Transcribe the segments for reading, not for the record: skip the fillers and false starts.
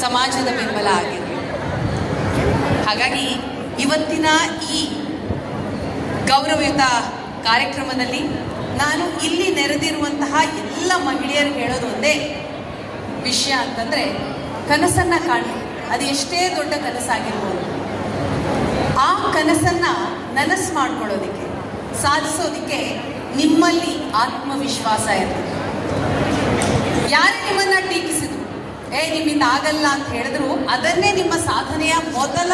ಸಮಾಜದ ಬೆಂಬಲ ಆಗಿರಲಿ. ಹಾಗಾಗಿ ಇವತ್ತಿನ ಈ ಗೌರವಯುತ ಕಾರ್ಯಕ್ರಮದಲ್ಲಿ ನಾನು ಇಲ್ಲಿ ನೆರೆದಿರುವಂತಹ ಎಲ್ಲ ಮಹಿಳೆಯರು ಹೇಳೋದು ಒಂದೇ ವಿಷಯ ಅಂತಂದರೆ, ಕನಸನ್ನು ಕಾಣಿ. ಅದು ಎಷ್ಟೇ ದೊಡ್ಡ ಕನಸಾಗಿರ್ಬೋದು, ಆ ಕನಸನ್ನು ನನಸು ಮಾಡ್ಕೊಳ್ಳೋದಕ್ಕೆ, ಸಾಧಿಸೋದಕ್ಕೆ ನಿಮ್ಮಲ್ಲಿ ಆತ್ಮವಿಶ್ವಾಸ ಇರಬೇಕು. ಯಾರೇ ನಿಮ್ಮನ್ನು ಟೀಕಿಸಿದ್ರು, ನಿಮ್ಮಿಂದ ಆಗಲ್ಲ ಅಂತ ಹೇಳಿದ್ರು, ಅದನ್ನೇ ನಿಮ್ಮ ಸಾಧನೆಯ ಮೊದಲ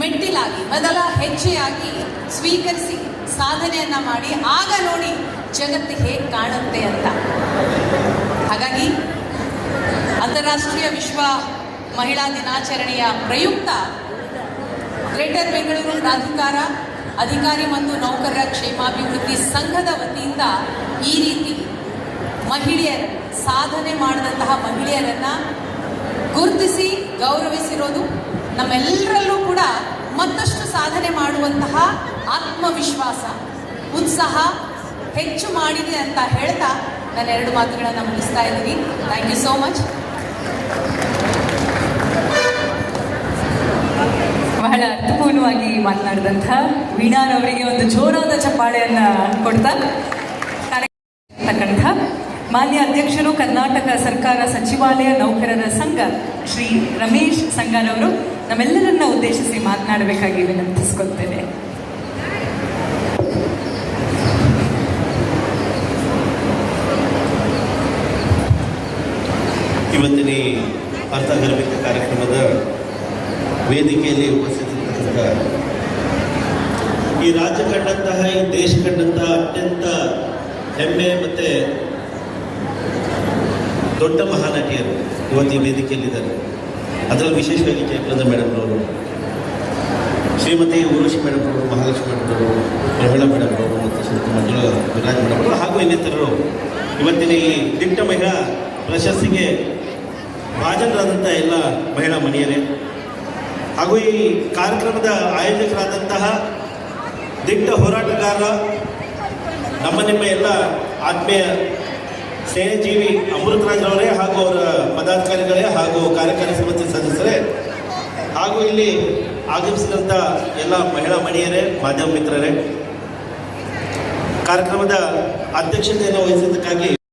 ಮೆಟ್ಟಿಲಾಗಿ, ಮೊದಲ ಹೆಜ್ಜೆಯಾಗಿ ಸ್ವೀಕರಿಸಿ ಸಾಧನೆಯನ್ನ ಮಾಡಿ, ಆಗ ನೋಡಿ ಜಗತ್ತು ಹೇಗೆ ಕಾಣುತ್ತೆ ಅಂತ. ಹಾಗಾಗಿ ಅಂತಾರಾಷ್ಟ್ರೀಯ ವಿಶ್ವ ಮಹಿಳಾ ದಿನಾಚರಣೆಯ ಪ್ರಯುಕ್ತ ಗ್ರೇಟರ್ ಬೆಂಗಳೂರು ಪ್ರಾಧಿಕಾರ ಅಧಿಕಾರಿ ಮತ್ತು ನೌಕರರ ಕ್ಷೇಮಾಭಿವೃದ್ಧಿ ಸಂಘದ ವತಿಯಿಂದ ಈ ರೀತಿ ಮಹಿಳೆಯರು ಸಾಧನೆ ಮಾಡಿದಂತಹ ಮಹಿಳೆಯರನ್ನ ಗುರುತಿಸಿ ಗೌರವಿಸಿರೋದು ನಮ್ಮೆಲ್ಲರಲ್ಲೂ ಕೂಡ ಮತ್ತಷ್ಟು ಸಾಧನೆ ಮಾಡುವಂತಹ ಆತ್ಮವಿಶ್ವಾಸ, ಉತ್ಸಾಹ ಹೆಚ್ಚು ಮಾಡಿದೆ ಅಂತ ಹೇಳ್ತಾ ನಾನು 2 ಮಾತುಗಳನ್ನು ಮುಗಿಸ್ತಾ ಇದ್ದೀನಿ. Thank you so much. ಬಹಳ ಅರ್ಥಪೂರ್ಣವಾಗಿ ಮಾತನಾಡಿದಂಥ ವೀಣಾರವರಿಗೆ ಒಂದು ಜೋರಾದ ಚಪ್ಪಾಳೆಯನ್ನ ಕೊಡ್ತಾ ಮಾನ್ಯ ಅಧ್ಯಕ್ಷರು ಕರ್ನಾಟಕ ಸರ್ಕಾರ ಸಚಿವಾಲಯ ನೌಕರರ ಸಂಘ ಶ್ರೀ ರಮೇಶ್ ಸಂಗಾರವರು ನಮ್ಮೆಲ್ಲರನ್ನ ಉದ್ದೇಶಿಸಿ ಮಾತನಾಡಬೇಕಾಗಿ ವಿನಂತಿಸಿಕೊಳ್ತೇನೆ. ಇವತ್ತಿನ ಅರ್ಥಗರ್ಭಿತ ಕಾರ್ಯಕ್ರಮದ ವೇದಿಕೆಯಲ್ಲಿ ಉಪಸ್ಥಿತರಿದ್ದಂಥ ಈ ರಾಜ್ಯ ಕಂಡಂತಹ, ಈ ದೇಶ ಕಂಡಂತಹ ಅತ್ಯಂತ ಹೆಮ್ಮೆ ಮತ್ತು ದೊಡ್ಡ ಮಹಾನಟಿಯರು ಇವತ್ತು ಈ ವೇದಿಕೆಯಲ್ಲಿದ್ದಾರೆ. ಅದರಲ್ಲಿ ವಿಶೇಷವಾಗಿ ಜಯಪ್ರದಾ ಮೇಡಮ್ನವರು, ಶ್ರೀಮತಿ ಊರ್ವಶಿ ಮೇಡಮ್ನವರು, ಮಹಾಲಕ್ಷ್ಮಿ ಮೇಡಮ್ನವರು, ಪ್ರಮೀಳಾ ಮೇಡಮ್ನವರು ಮತ್ತು ಶ್ರೀಮತಿ ಮಂಜುಳಾ ವಿರಾಜ್ ಮೇಡಮ್ನವರು ಹಾಗೂ ಇನ್ನಿತರರು ಇವತ್ತಿನ ಈ ದಿಟ್ಟ ಮಹಿಳಾ ಪ್ರಶಸ್ತಿಗೆ ಭಾಜನರಾದಂಥ ಎಲ್ಲ ಮಹಿಳಾ ಮಣಿಯರೇ ಹಾಗೂ ಈ ಕಾರ್ಯಕ್ರಮದ ಆಯೋಜಕರಾದಂತಹ ದಿಟ್ಟ ಹೋರಾಟಗಾರ, ನಿಮ್ಮ ಎಲ್ಲ ಆತ್ಮೀಯ ಸ್ನೇಹಜೀವಿ ಅಮೃತರಾಜ್ರವರೇ ಹಾಗೂ ಅವರ ಪದಾಧಿಕಾರಿಗಳೇ ಹಾಗೂ ಕಾರ್ಯಕಾರಿ ಸಮಿತಿ ಸದಸ್ಯರೇ ಹಾಗೂ ಇಲ್ಲಿ ಆಗಮಿಸಿದಂಥ ಎಲ್ಲ ಮಹಿಳಾ ಮಣಿಯರೇ, ಮಾಧ್ಯಮ ಮಿತ್ರರೇ, ಕಾರ್ಯಕ್ರಮದ ಅಧ್ಯಕ್ಷತೆಯನ್ನು ವಹಿಸಿದ್ದಕ್ಕಾಗಿ